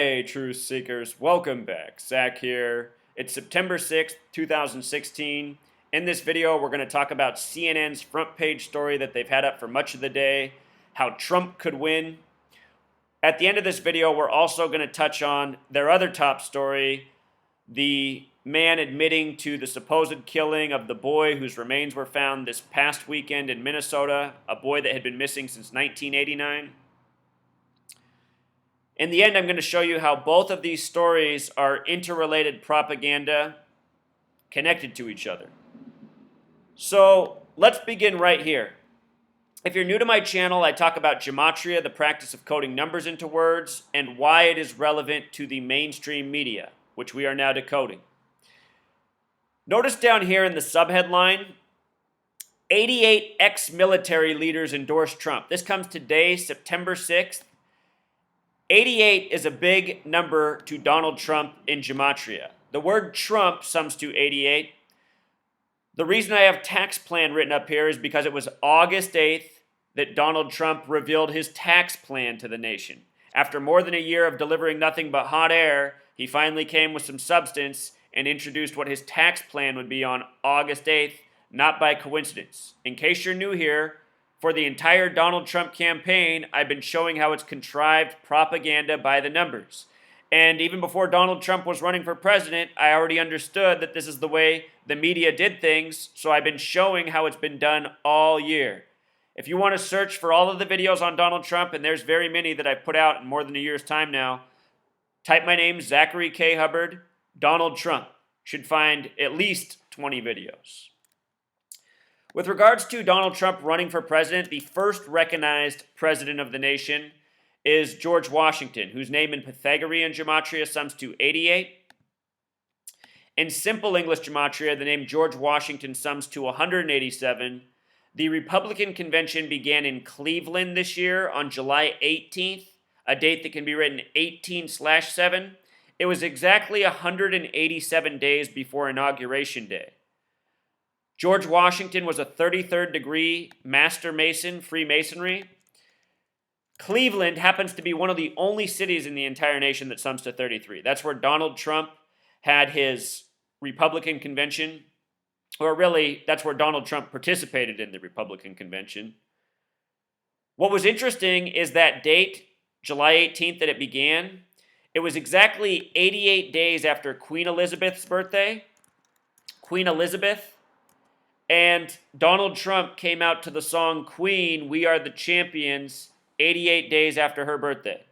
Hey, truth seekers, welcome back. Zach here. It's September 6th, 2016. In this video, we're going to talk about CNN's front page story that they've had up for much of the day, how Trump could win. At the end of this video, we're also going to touch on their other top story, the man admitting to the supposed killing of the boy whose remains were found this past weekend in Minnesota, a boy that had been missing since 1989. In the end, I'm going to show you how both of these stories are interrelated propaganda connected to each other. So let's begin right here. If you're new to my channel, I talk about gematria, the practice of coding numbers into words, and why it is relevant to the mainstream media, which we are now decoding. Notice down here in the subheadline, 88 ex-military leaders endorse Trump. This comes today, September 6th. 88 is a big number to Donald Trump in gematria. The word Trump sums to 88. The reason I have tax plan written up here is because it was August 8th that Donald Trump revealed his tax plan to the nation. After more than a year of delivering nothing but hot air, he finally came with some substance and introduced what his tax plan would be on August 8th, not by coincidence. In case you're new here, for the entire Donald Trump campaign, I've been showing how it's contrived propaganda by the numbers. And even before Donald Trump was running for president, I already understood that this is the way the media did things, so I've been showing how it's been done all year. If you want to search for all of the videos on Donald Trump, and there's very many that I've put out in more than a year's time now, type my name, Zachary K. Hubbard, Donald Trump. Should find at least 20 videos. With regards to Donald Trump running for president, the first recognized president of the nation is George Washington, whose name in Pythagorean gematria sums to 88. In simple English gematria, the name George Washington sums to 187. The Republican convention began in Cleveland this year on July 18th, a date that can be written 18/7. It was exactly 187 days before Inauguration Day. George Washington was a 33rd degree Master Mason, Freemasonry. Cleveland happens to be one of the only cities in the entire nation that sums to 33. That's where Donald Trump had his Republican convention, or really, that's where Donald Trump participated in the Republican convention. What was interesting is that date, July 18th, that it began. It was exactly 88 days after Queen Elizabeth's birthday. Queen Elizabeth. And Donald Trump came out to the song Queen, We Are the Champions, 88 days after her birthday.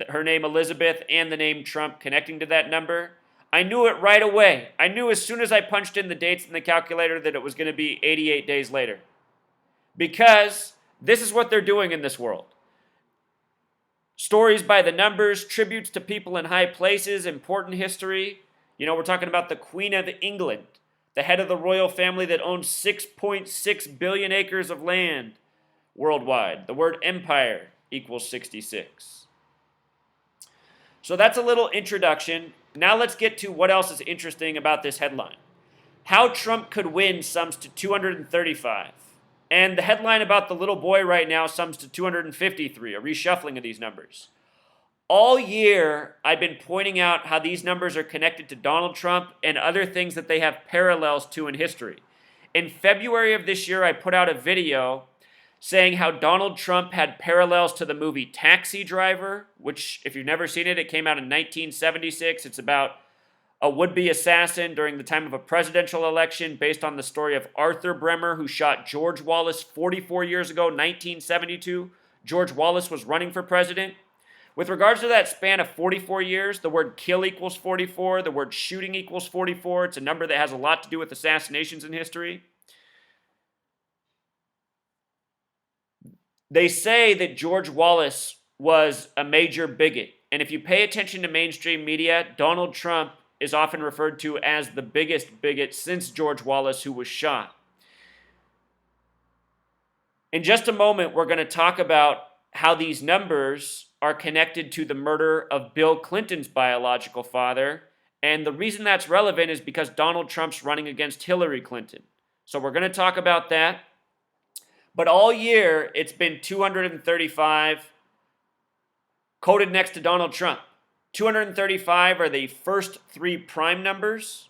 Her name Elizabeth and the name Trump connecting to that number. I knew it right away. I knew as soon as I punched in the dates in the calculator that it was going to be 88 days later. Because this is what they're doing in this world. Stories by the numbers, tributes to people in high places, important history. You know, we're talking about the Queen of England, the head of the royal family that owns 6.6 billion acres of land worldwide. The word empire equals 66. So that's a little introduction. Now let's get to what else is interesting about this headline. How Trump could win sums to 235. And the headline about the little boy right now sums to 253, a reshuffling of these numbers. All year, I've been pointing out how these numbers are connected to Donald Trump and other things that they have parallels to in history. In February of this year, I put out a video saying how Donald Trump had parallels to the movie Taxi Driver, which, if you've never seen it, it came out in 1976. It's about a would-be assassin during the time of a presidential election based on the story of Arthur Bremer, who shot George Wallace 44 years ago, 1972. George Wallace was running for president. With regards to that span of 44 years, the word kill equals 44, the word shooting equals 44. It's a number that has a lot to do with assassinations in history. They say that George Wallace was a major bigot. And if you pay attention to mainstream media, Donald Trump is often referred to as the biggest bigot since George Wallace, who was shot. In just a moment, we're going to talk about how these numbers are connected to the murder of Bill Clinton's biological father. And the reason that's relevant is because Donald Trump's running against Hillary Clinton. So we're going to talk about that. But all year, it's been 235 coded next to Donald Trump. 235 are the first three prime numbers.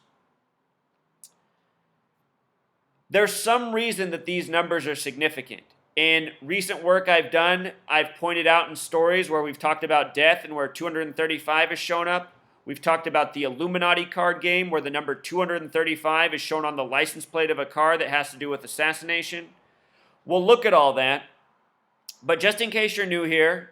There's some reason that these numbers are significant. In recent work I've done, I've pointed out in stories where we've talked about death and where 235 has shown up. We've talked about the Illuminati card game where the number 235 is shown on the license plate of a car that has to do with assassination. We'll look at all that. But just in case you're new here,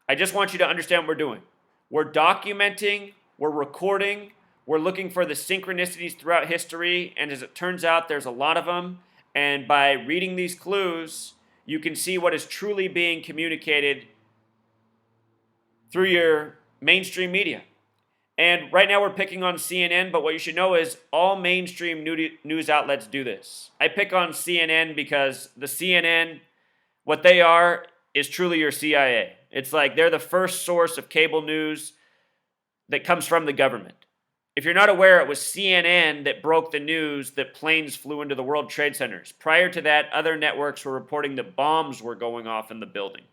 I just want you to understand what we're doing. We're documenting, we're recording, we're looking for the synchronicities throughout history, and as it turns out, there's a lot of them. And by reading these clues, you can see what is truly being communicated through your mainstream media. And right now we're picking on CNN, but what you should know is all mainstream news outlets do this. I pick on CNN because the CNN, what they are, is truly your CIA. It's like they're the first source of cable news that comes from the government. If you're not aware, it was CNN that broke the news that planes flew into the World Trade Centers. Prior to that, other networks were reporting that bombs were going off in the building.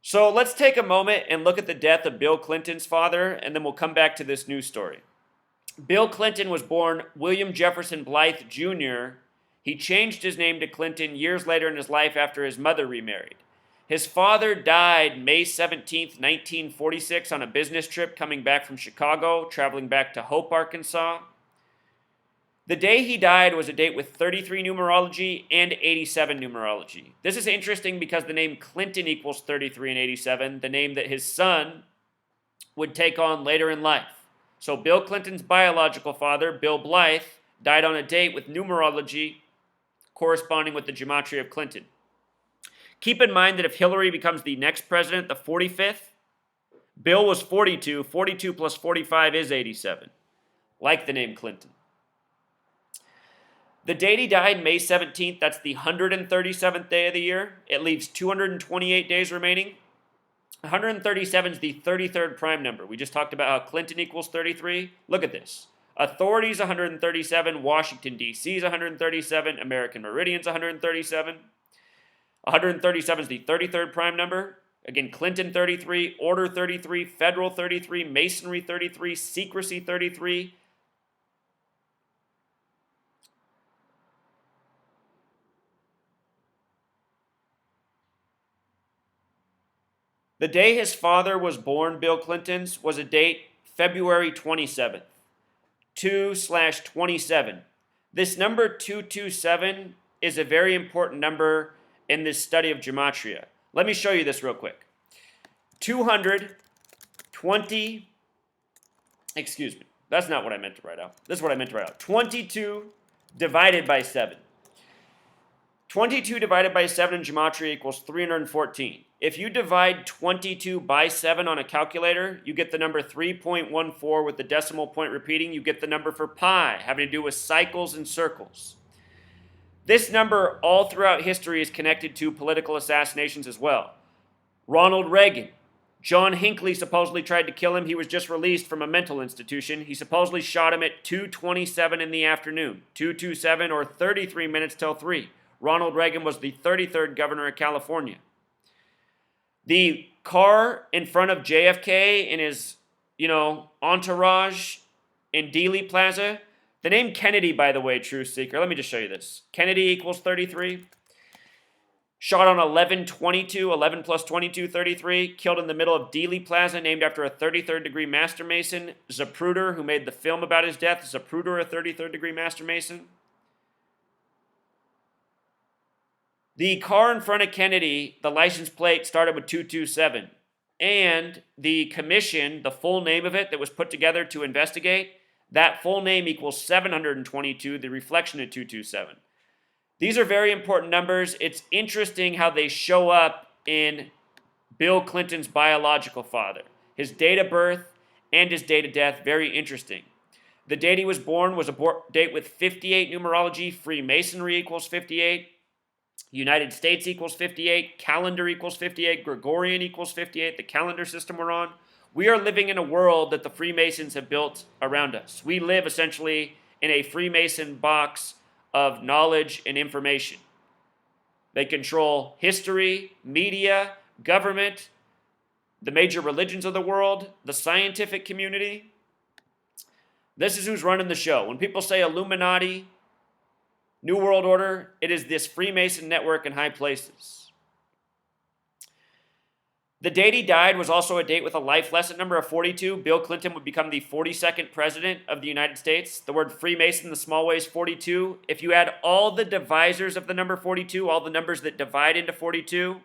So let's take a moment and look at the death of Bill Clinton's father, and then we'll come back to this news story. Bill Clinton was born William Jefferson Blythe Jr. He changed his name to Clinton years later in his life after his mother remarried. His father died May 17, 1946 on a business trip coming back from Chicago, traveling back to Hope, Arkansas. The day he died was a date with 33 numerology and 87 numerology. This is interesting because the name Clinton equals 33 and 87, the name that his son would take on later in life. So Bill Clinton's biological father, Bill Blythe, died on a date with numerology corresponding with the gematria of Clinton. Keep in mind that if Hillary becomes the next president, the 45th, Bill was 42. 42 plus 45 is 87, like the name Clinton. The date he died, May 17th, that's the 137th day of the year. It leaves 228 days remaining. 137 is the 33rd prime number. We just talked about how Clinton equals 33. Look at this. Authorities 137, Washington, D.C. is 137, American Meridian's 137. 137 is the 33rd prime number. Again, Clinton 33, Order 33, Federal 33, Masonry 33, Secrecy 33. The day his father was born, Bill Clinton's, was a date February 27th, 2/27. This number 227 is a very important number in this study of gematria. Let me show you this real quick. 220, excuse me, that's not what I meant to write out. This is what I meant to write out. 22 divided by 7. 22 divided by 7 in gematria equals 314. If you divide 22 by 7 on a calculator, you get the number 3.14 with the decimal point repeating. You get the number for pi, having to do with cycles and circles. This number all throughout history is connected to political assassinations as well. Ronald Reagan. John Hinckley supposedly tried to kill him. He was just released from a mental institution. He supposedly shot him at 2:27 in the afternoon. 2:27 or 33 minutes till 3. Ronald Reagan was the 33rd governor of California. The car in front of JFK and his, entourage in Dealey Plaza. The name Kennedy, by the way, Truth Seeker. Let me just show you this. Kennedy equals 33. Shot on 11/22, 11 plus 22, 33. Killed in the middle of Dealey Plaza, named after a 33rd degree Master Mason. Zapruder, who made the film about his death. Zapruder, a 33rd degree Master Mason. The car in front of Kennedy, the license plate started with 227. And the commission, the full name of it that was put together to investigate, that full name equals 722, the reflection of 227. These are very important numbers. It's interesting how they show up in Bill Clinton's biological father. His date of birth and his date of death, very interesting. The date he was born was a date with 58 numerology. Freemasonry equals 58. United States equals 58, calendar equals 58, Gregorian equals 58, the calendar system we're on. We are living in a world that the Freemasons have built around us. We live essentially in a Freemason box of knowledge and information. They control history, media, government, the major religions of the world, the scientific community. This is who's running the show. When people say Illuminati, New World Order, it is this Freemason network in high places. The date he died was also a date with a life lesson number of 42. Bill Clinton would become the 42nd president of the United States. The word Freemason, the small way, is 42. If you add all the divisors of the number 42, all the numbers that divide into 42,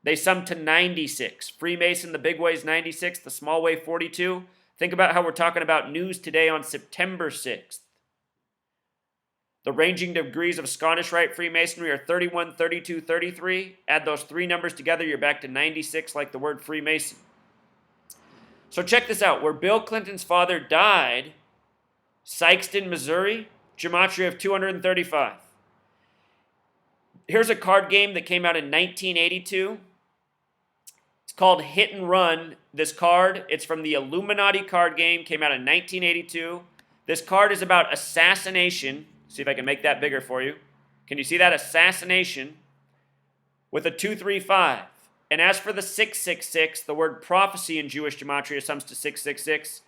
they sum to 96. Freemason, the big way, is 96. The small way, 42. Think about how we're talking about news today on September 6th. The ranging degrees of Scottish Rite Freemasonry are 31, 32, 33. Add those three numbers together, you're back to 96, like the word Freemason. So check this out. Where Bill Clinton's father died, Sikeston, Missouri, gematria of 235. Here's a card game that came out in 1982. It's called Hit and Run. This card, it's from the Illuminati card game, came out in 1982. This card is about assassination. See if I can make that bigger for you. Can you see that? Assassination with a 235. And as for the 666, the word prophecy in Jewish gematria sums to 666.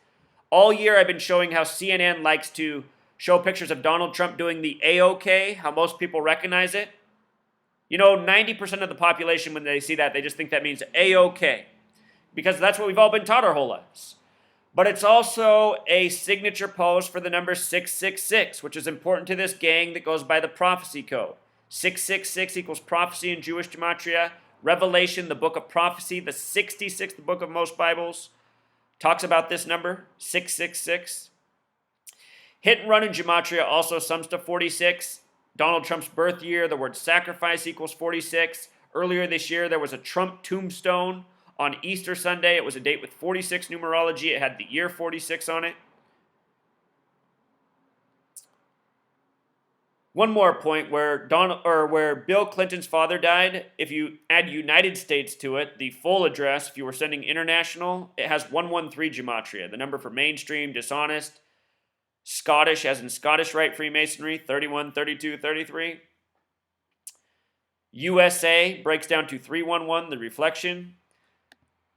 All year I've been showing how CNN likes to show pictures of Donald Trump doing the A-OK, how most people recognize it. You know, 90% of the population, when they see that, they just think that means A-OK, because that's what we've all been taught our whole lives. But it's also a signature pose for the number 666, which is important to this gang that goes by the prophecy code. 666 equals prophecy in Jewish gematria. Revelation, the book of prophecy, the 66th book of most Bibles, talks about this number, 666. Hit and run in gematria also sums to 46. Donald Trump's birth year, the word sacrifice equals 46. Earlier this year, there was a Trump tombstone on Easter Sunday. It was a date with 46 numerology. It had the year 46 on it. One more point where Bill Clinton's father died, if you add United States to it, the full address, if you were sending international, it has 113 gematria, the number for mainstream, dishonest, Scottish, as in Scottish Rite Freemasonry, 31, 32, 33. USA breaks down to 311, the reflection.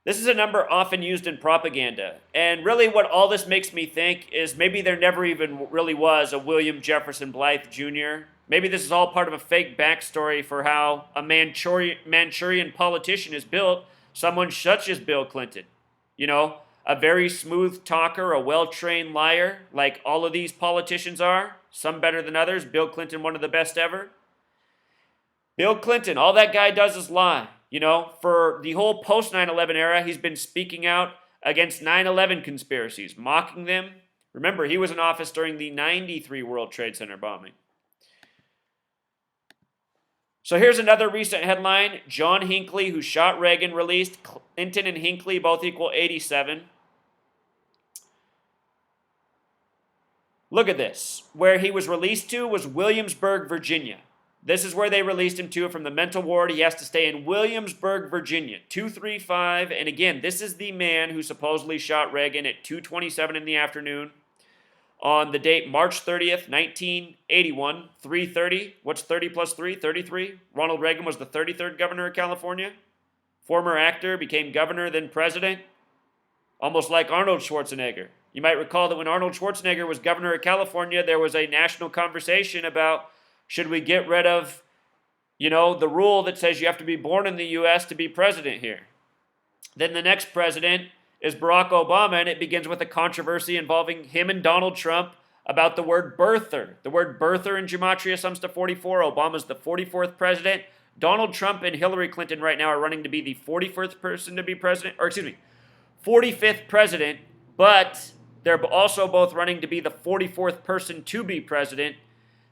This is a number often used in propaganda. And really what all this makes me think is maybe there never even really was a William Jefferson Blythe Jr. Maybe this is all part of a fake backstory for how a Manchurian politician is built, someone such as Bill Clinton. You know, a very smooth talker, a well-trained liar, like all of these politicians are, some better than others. Bill Clinton, one of the best ever. Bill Clinton, all that guy does is lie. You know, for the whole post-9/11 era, he's been speaking out against 9/11 conspiracies, mocking them. Remember, he was in office during the 93 World Trade Center bombing. So here's another recent headline. John Hinckley, who shot Reagan, released. Clinton and Hinckley both equal 87. Look at this. Where he was released to was Williamsburg, Virginia. This is where they released him to from the mental ward. He has to stay in Williamsburg, Virginia, 235. And again, this is the man who supposedly shot Reagan at 2:27 in the afternoon on the date March 30th, 1981, 3:30. What's 30 plus 3? 33. Ronald Reagan was the 33rd governor of California. Former actor, became governor, then president, almost like Arnold Schwarzenegger. You might recall that when Arnold Schwarzenegger was governor of California, there was a national conversation about should we get rid of, you know, the rule that says you have to be born in the U.S. to be president here. Then the next president is Barack Obama, and it begins with a controversy involving him and Donald Trump about the word birther. The word birther in gematria sums to 44. Obama's the 44th president. Donald Trump and Hillary Clinton right now are running to be the 41st person to be president, 45th president, but they're also both running to be the 44th person to be president,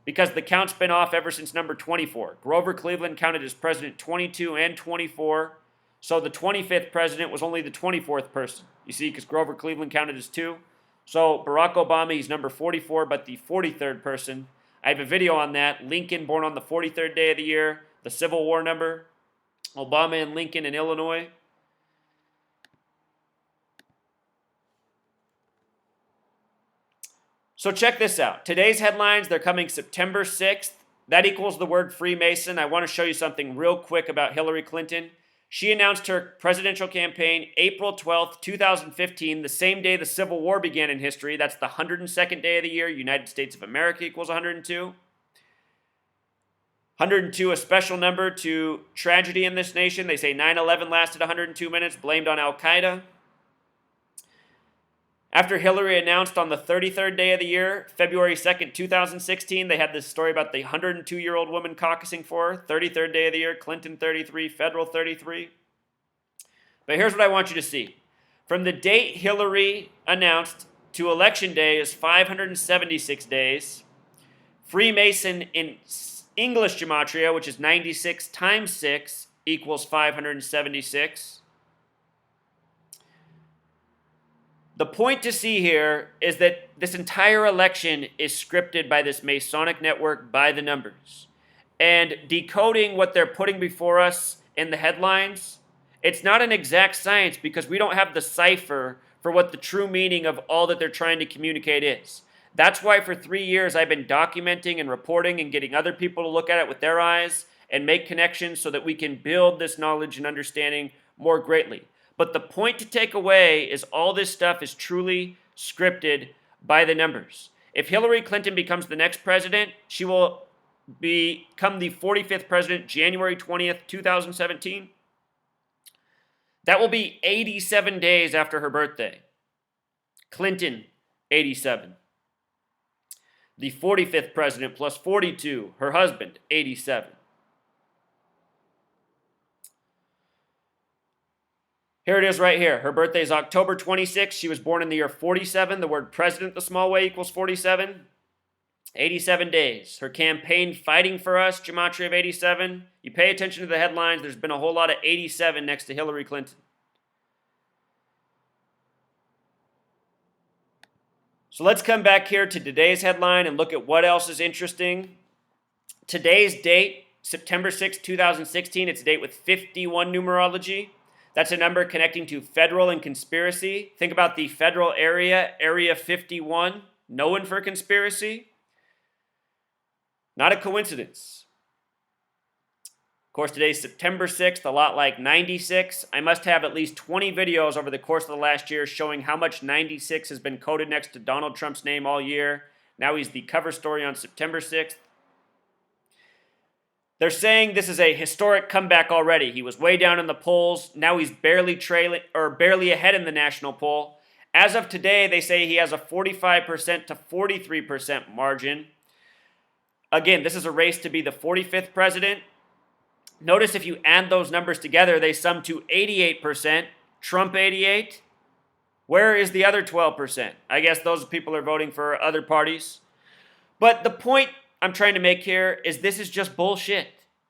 because the count's been off ever since number 24. Grover Cleveland counted as president 22 and 24, so the 25th president was only the 24th person. You see, because Grover Cleveland counted as 2. So Barack Obama, he's number 44, but the 43rd person. I have a video on that. Lincoln, born on the 43rd day of the year, the Civil War number. Obama and Lincoln in Illinois. So check this out. Today's headlines, they're coming September 6th. That equals the word Freemason. I want to show you something real quick about Hillary Clinton. She announced her presidential campaign April 12th, 2015, the same day the Civil War began in history. That's the 102nd day of the year. United States of America equals 102. 102, a special number to tragedy in this nation. They say 9/11 lasted 102 minutes, blamed on Al-Qaeda. After Hillary announced on the 33rd day of the year, February 2nd, 2016, they had this story about the 102-year-old woman caucusing for her. 33rd day of the year, Clinton 33, federal 33. But here's what I want you to see. From the date Hillary announced to election day is 576 days. Freemason in English gematria, which is 96 times 6, equals 576. The point to see here is that this entire election is scripted by this Masonic network by the numbers. And decoding what they're putting before us in the headlines, it's not an exact science because we don't have the cipher for what the true meaning of all that they're trying to communicate is. That's why for 3 years I've been documenting and reporting and getting other people to look at it with their eyes and make connections so that we can build this knowledge and understanding more greatly. But the point to take away is all this stuff is truly scripted by the numbers. If Hillary Clinton becomes the next president, she will become the 45th president January 20th, 2017. That will be 87 days after her birthday. Clinton, 87. The 45th president plus 42, her husband, 87. Here it is right here. Her birthday is October 26th. She was born in the year 47. The word president the small way equals 47. 87 days. Her campaign fighting for us, gematria of 87. You pay attention to the headlines. There's been a whole lot of 87 next to Hillary Clinton. So let's come back here to today's headline and look at what else is interesting. Today's date, September 6, 2016, it's a date with 51 numerology. That's a number connecting to federal and conspiracy. Think about the federal area, Area 51, known for conspiracy. Not a coincidence. Of course, today's September 6th, a lot like 96. I must have at least 20 videos over the course of the last year showing how much 96 has been coded next to Donald Trump's name all year. Now he's the cover story on September 6th. They're saying this is a historic comeback already. He was way down in the polls. Now he's barely ahead in the national poll. As of today, they say he has a 45% to 43% margin. Again, this is a race to be the 45th president. Notice if you add those numbers together, they sum to 88%. Trump 88. Where is the other 12%? I guess those people are voting for other parties. But the point I'm trying to make here is this is just bullshit.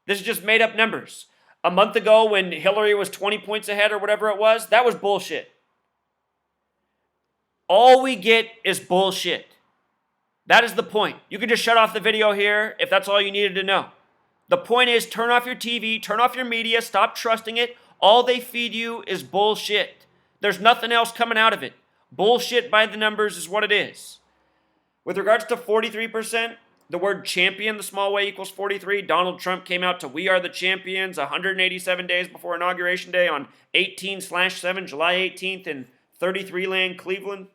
This is just made up numbers. A month ago when Hillary was 20 points ahead or whatever it was, that was bullshit. All we get is bullshit. That is the point. You can just shut off the video here if that's all you needed to know. The point is turn off your TV, turn off your media, stop trusting it. All they feed you is bullshit. There's nothing else coming out of it. Bullshit by the numbers is what it is. With regards to 43%, the word champion, the small way, equals 43. Donald Trump came out to We Are the Champions 187 days before Inauguration Day on 18/7, July 18th in 33 Land, Cleveland.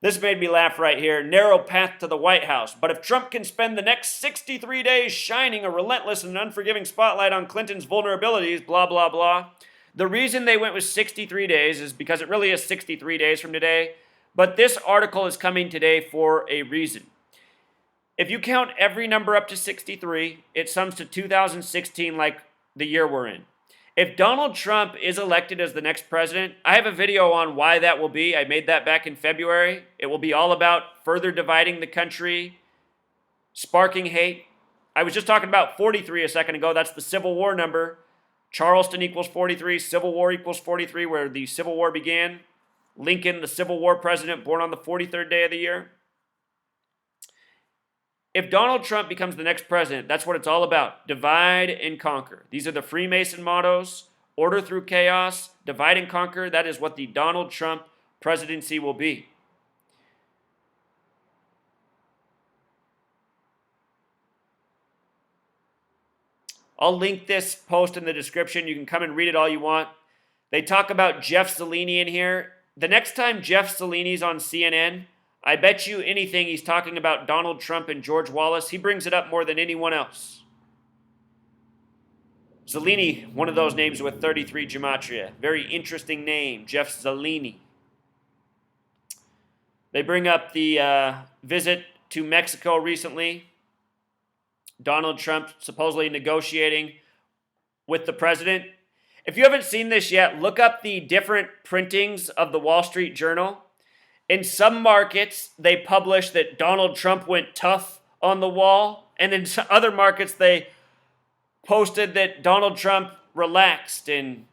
This made me laugh right here. Narrow path to the White House. But if Trump can spend the next 63 days shining a relentless and unforgiving spotlight on Clinton's vulnerabilities, blah, blah, blah. The reason they went with 63 days is because it really is 63 days from today. But this article is coming today for a reason. If you count every number up to 63, it sums to 2016 like the year we're in. If Donald Trump is elected as the next president, I have a video on why that will be. I made that back in February. It will be all about further dividing the country, sparking hate. I was just talking about 43 a second ago. That's the Civil War number. Charleston equals 43, Civil War equals 43, where the Civil War began. Lincoln, the Civil War president, born on the 43rd day of the year. If Donald Trump becomes the next president, that's what it's all about. Divide and conquer. These are the Freemason mottos. Order through chaos, divide and conquer. That is what the Donald Trump presidency will be. I'll link this post in the description. You can come and read it all you want. They talk about Jeff Zeleny in here. The next time Jeff Zelany's on CNN, I bet you anything he's talking about Donald Trump and George Wallace. He brings it up more than anyone else. Zeleny, one of those names with 33 gematria. Very interesting name, Jeff Zeleny. They bring up the visit to Mexico recently. Donald Trump supposedly negotiating with the president. If you haven't seen this yet, look up the different printings of the Wall Street Journal. In some markets, they publish that Donald Trump went tough on the wall. And in other markets, they posted that Donald Trump relaxed and,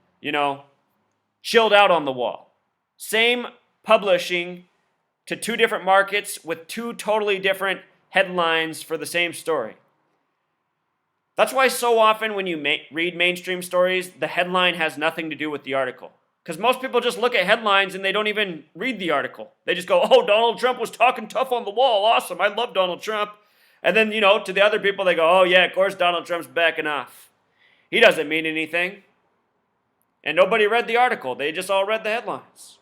chilled out on the wall. Same publishing to two different markets with two totally different headlines for the same story. That's why so often when you read mainstream stories, the headline has nothing to do with the article. Because most people just look at headlines and they don't even read the article. They just go, oh, Donald Trump was talking tough on the wall. Awesome. I love Donald Trump. And then, to the other people, they go, oh, yeah, of course Donald Trump's backing off. He doesn't mean anything. And nobody read the article. They just all read the headlines.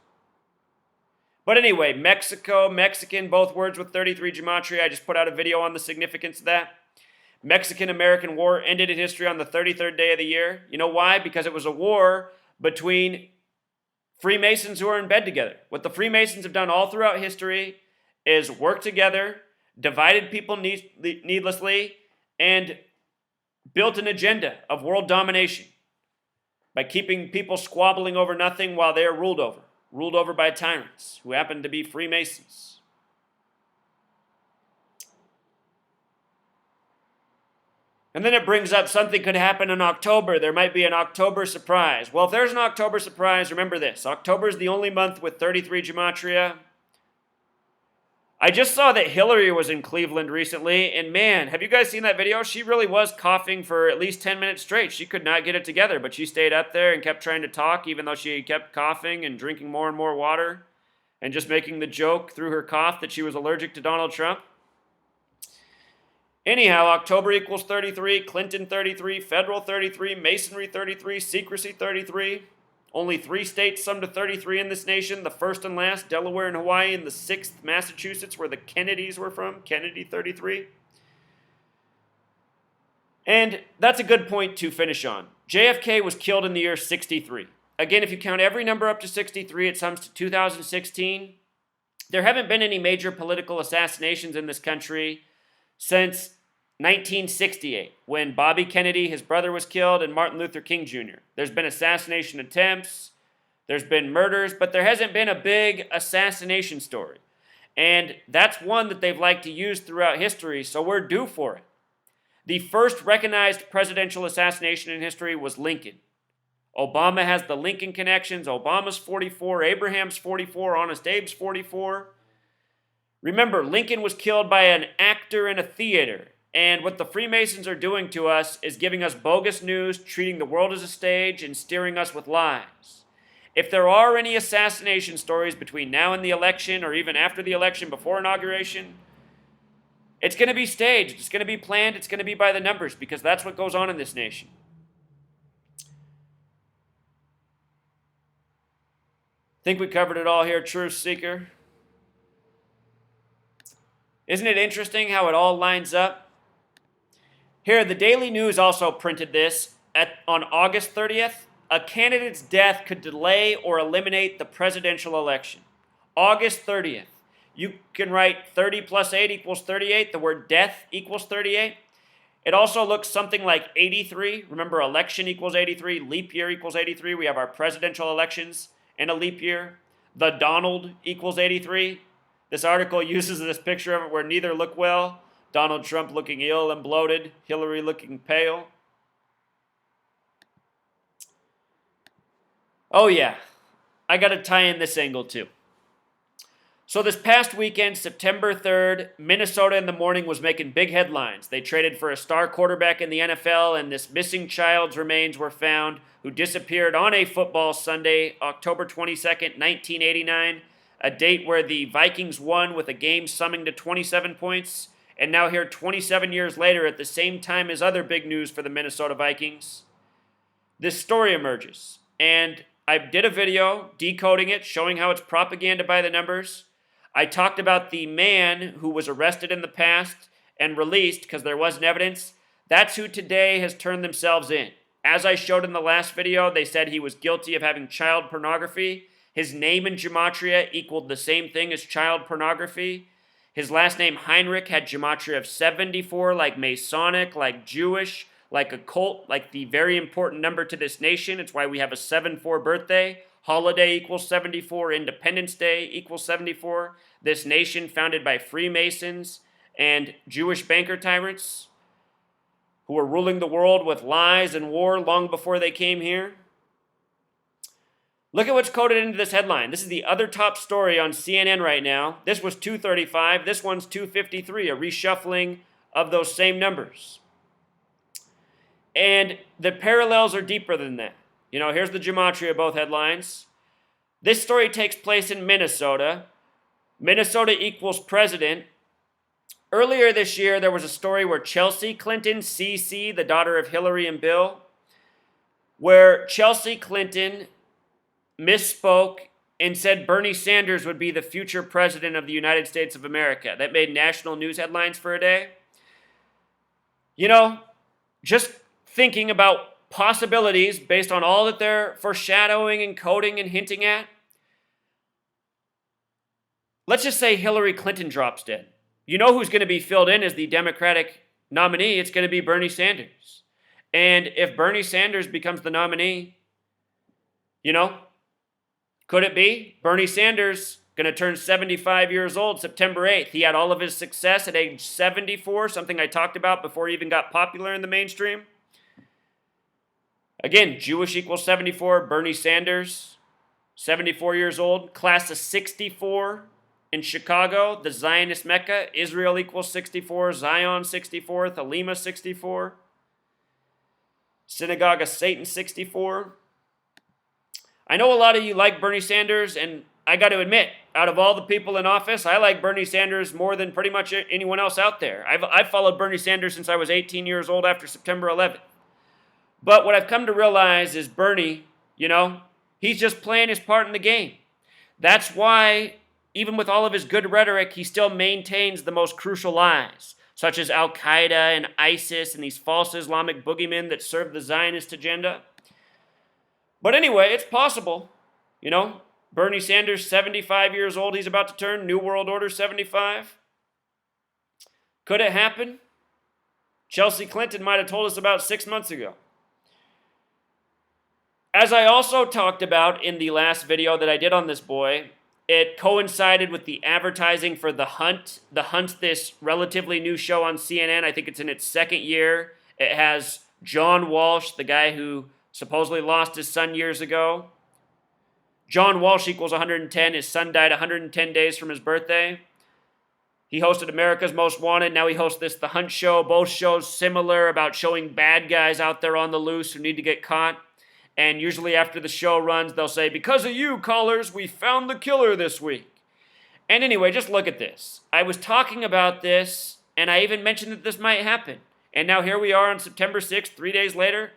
But anyway, Mexico, Mexican, both words with 33 gematria. I just put out a video on the significance of that. Mexican-American War ended in history on the 33rd day of the year. You know why? Because it was a war between Freemasons who are in bed together. What the Freemasons have done all throughout history is work together, divided people needlessly, and built an agenda of world domination by keeping people squabbling over nothing while they are ruled over by tyrants who happen to be Freemasons. And then it brings up something could happen in October. There might be an October surprise. Well, if there's an October surprise, remember this. October is the only month with 33 gematria. I just saw that Hillary was in Cleveland recently, and man, have you guys seen that video? She really was coughing for at least 10 minutes straight. She could not get it together, but she stayed up there and kept trying to talk, even though she kept coughing and drinking more and more water, and just making the joke through her cough that she was allergic to Donald Trump. Anyhow, October equals 33, Clinton 33, federal 33, Masonry 33, secrecy 33. Only 3 states sum to 33 in this nation. The first and last, Delaware and Hawaii, and the 6th, Massachusetts, where the Kennedys were from, Kennedy 33. And that's a good point to finish on. JFK was killed in the year 63. Again, if you count every number up to 63, it sums to 2016. There haven't been any major political assassinations in this country since 1968, when Bobby Kennedy, his brother, was killed, and Martin Luther King Jr. There's been assassination attempts, there's been murders, but there hasn't been a big assassination story. And that's one that they've liked to use throughout history, so we're due for it. The first recognized presidential assassination in history was Lincoln. Obama has the Lincoln connections. Obama's 44, Abraham's 44, Honest Abe's 44. Remember, Lincoln was killed by an actor in a theater, and what the Freemasons are doing to us is giving us bogus news, treating the world as a stage, and steering us with lies. If there are any assassination stories between now and the election, or even after the election, before inauguration, it's going to be staged, it's going to be planned, it's going to be by the numbers, because that's what goes on in this nation. Think we covered it all here, Truth Seeker? Isn't it interesting how it all lines up? Here, the Daily News also printed this on August 30th. A candidate's death could delay or eliminate the presidential election. August 30th. You can write 30 plus 8 equals 38. The word death equals 38. It also looks something like 83. Remember, election equals 83. Leap year equals 83. We have our presidential elections in a leap year. The Donald equals 83. This article uses this picture of it where neither look well. Donald Trump looking ill and bloated. Hillary looking pale. Oh yeah, I got to tie in this angle too. So this past weekend, September 3rd, Minnesota in the Morning was making big headlines. They traded for a star quarterback in the NFL, and this missing child's remains were found who disappeared on a football Sunday, October 22nd, 1989. A date where the Vikings won with a game summing to 27 points, And now here 27 years later, at the same time as other big news for the Minnesota Vikings, this story emerges. And I did a video decoding it, showing how it's propaganda by the numbers. I talked about the man who was arrested in the past and released because there wasn't evidence. That's who today has turned themselves in. As I showed in the last video, they said he was guilty of having child pornography. His name in gematria equaled the same thing as child pornography. His last name, Heinrich, had gematria of 74, like Masonic, like Jewish, like occult, like the very important number to this nation. It's why we have a 7-4 birthday. Holiday equals 74. Independence Day equals 74. This nation founded by Freemasons and Jewish banker tyrants who were ruling the world with lies and war long before they came here. Look at what's coded into this headline. This is the other top story on CNN right now. This was 235. This one's 253, a reshuffling of those same numbers. And the parallels are deeper than that. You know, here's the gematria of both headlines. This story takes place in Minnesota. Minnesota equals president. Earlier this year, there was a story where Chelsea Clinton, CC, the daughter of Hillary and Bill, where Chelsea Clinton misspoke and said Bernie Sanders would be the future president of the United States of America. That made national news headlines for a day. You know, just thinking about possibilities based on all that they're foreshadowing and coding and hinting at. Let's just say Hillary Clinton drops dead. You know who's going to be filled in as the Democratic nominee? It's going to be Bernie Sanders. And if Bernie Sanders becomes the nominee, you know, could it be Bernie Sanders going to turn 75 years old September 8th? He had all of his success at age 74, something I talked about before he even got popular in the mainstream. Again, Jewish equals 74, Bernie Sanders, 74 years old, class of 64 in Chicago, the Zionist Mecca, Israel equals 64, Zion 64, Thelema 64, Synagogue of Satan 64. I know a lot of you like Bernie Sanders, and I got to admit, out of all the people in office, I like Bernie Sanders more than pretty much anyone else out there. I've followed Bernie Sanders since I was 18 years old after September 11th. But what I've come to realize is Bernie, you know, he's just playing his part in the game. That's why, even with all of his good rhetoric, he still maintains the most crucial lies, such as Al-Qaeda and ISIS and these false Islamic boogeymen that serve the Zionist agenda. But anyway, it's possible. You know, Bernie Sanders, 75 years old, he's about to turn, New World Order 75. Could it happen? Chelsea Clinton might have told us about 6 months ago. As I also talked about in the last video that I did on this boy, it coincided with the advertising for The Hunt. The Hunt's this relatively new show on CNN. I think it's in its second year. It has John Walsh, the guy who supposedly lost his son years ago. John Walsh equals 110. His son died 110 days from his birthday. He hosted America's Most Wanted. Now he hosts this The Hunt show. Both shows similar, about showing bad guys out there on the loose who need to get caught. And usually after the show runs, they'll say, because of you, callers, we found the killer this week. And anyway, just look at this. I was talking about this, and I even mentioned that this might happen. And now here we are on September 6th, 3 days later.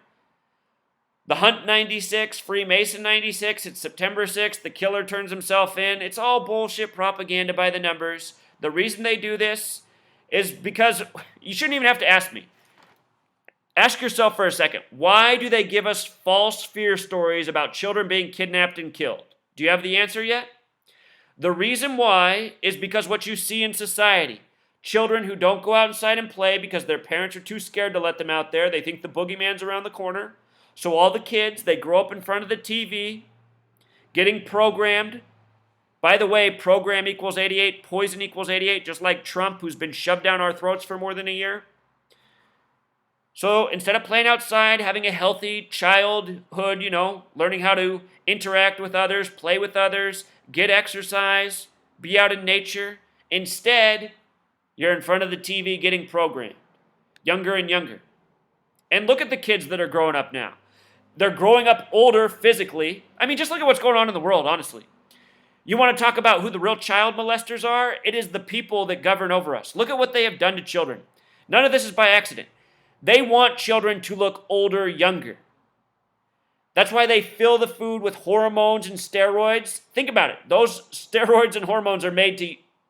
The Hunt 96, Freemason 96, it's September 6th, the killer turns himself in. It's all bullshit propaganda by the numbers. The reason they do this is because, you shouldn't even have to ask me. Ask yourself for a second, why do they give us false fear stories about children being kidnapped and killed? Do you have the answer yet? The reason why is because what you see in society. Children who don't go outside and play because their parents are too scared to let them out there. They think the boogeyman's around the corner. So all the kids, they grow up in front of the TV, getting programmed. By the way, program equals 88, poison equals 88, just like Trump, who's been shoved down our throats for more than a year. So instead of playing outside, having a healthy childhood, you know, learning how to interact with others, play with others, get exercise, be out in nature, instead, you're in front of the TV getting programmed, younger and younger. And look at the kids that are growing up now. They're growing up older physically. I mean, just look at what's going on in the world, honestly. You want to talk about who the real child molesters are? It is the people that govern over us. Look at what they have done to children. None of this is by accident. They want children to look older, younger. That's why they fill the food with hormones and steroids. Think about it. Those steroids and hormones are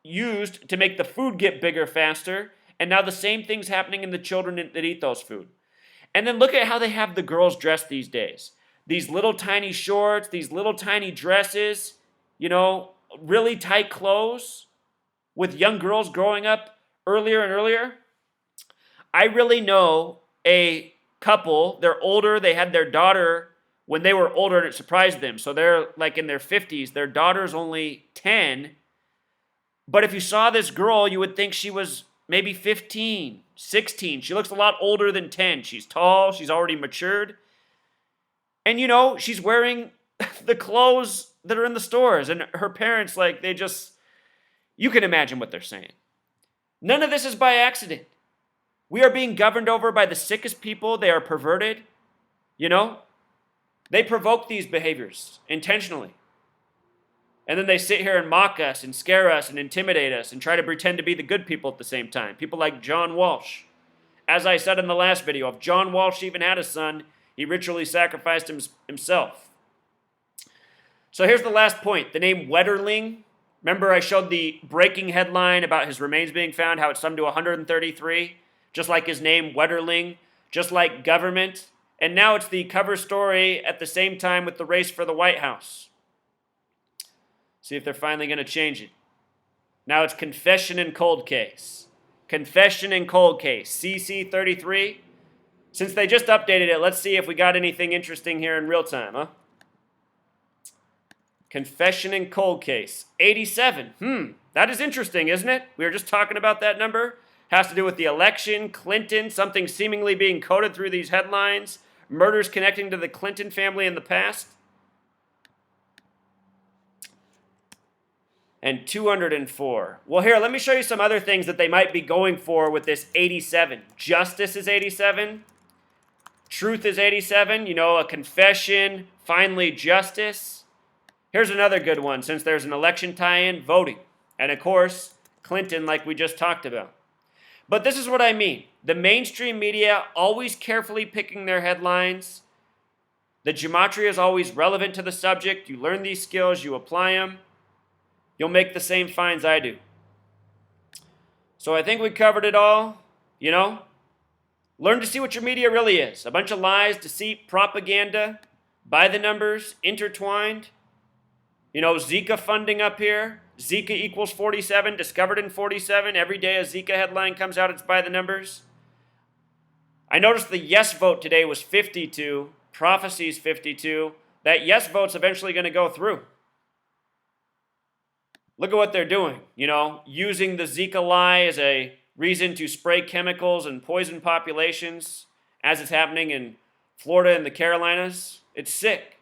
used to make the food get bigger faster. And now the same thing's happening in the children that eat those food. And then look at how they have the girls dressed these days. These little tiny shorts, these little tiny dresses, really tight clothes with young girls growing up earlier and earlier. I really know a couple, they're older, they had their daughter when they were older and it surprised them. So they're like in their 50s, their daughter's only 10. But if you saw this girl, you would think she was maybe 15, 16. She looks a lot older than 10. She's tall, she's already matured. And she's wearing the clothes that are in the stores. And her parents, you can imagine what they're saying. None of this is by accident. We are being governed over by the sickest people. They are perverted. They provoke these behaviors intentionally. And then they sit here and mock us and scare us and intimidate us and try to pretend to be the good people at the same time. People like John Walsh. As I said in the last video, if John Walsh even had a son, he ritually sacrificed himself. So here's the last point. The name Wetterling. Remember I showed the breaking headline about his remains being found, how it's summed to 133, just like his name, Wetterling, just like government. And now it's the cover story at the same time with the race for the White House. See if they're finally going to change it. Now it's confession and cold case. Confession and cold case, CC 33. Since they just updated it, let's see if we got anything interesting here in real time, huh? Confession and cold case, 87. That is interesting, isn't it? We were just talking about that number. Has to do with the election, Clinton, something seemingly being coded through these headlines, murders connecting to the Clinton family in the past. And 204. Well, here, let me show you some other things that they might be going for with this 87. Justice is 87. Truth is 87. A confession, finally justice. Here's another good one, since there's an election tie-in, voting. And of course, Clinton, like we just talked about. But this is what I mean. The mainstream media always carefully picking their headlines. The gematria is always relevant to the subject. You learn these skills, you apply them. You'll make the same finds I do. So I think we covered it all. Learn to see what your media really is. A bunch of lies, deceit, propaganda, by the numbers, intertwined. Zika funding up here. Zika equals 47, discovered in 47. Every day a Zika headline comes out, it's by the numbers. I noticed the yes vote today was 52. Prophecies 52. That yes vote's eventually going to go through. Look at what they're doing, using the Zika lie as a reason to spray chemicals and poison populations as it's happening in Florida and the Carolinas. It's sick.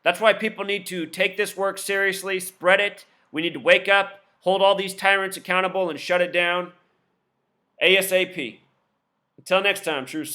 That's why people need to take this work seriously, spread it. We need to wake up, hold all these tyrants accountable, and shut it down ASAP. Until next time, True Seekers.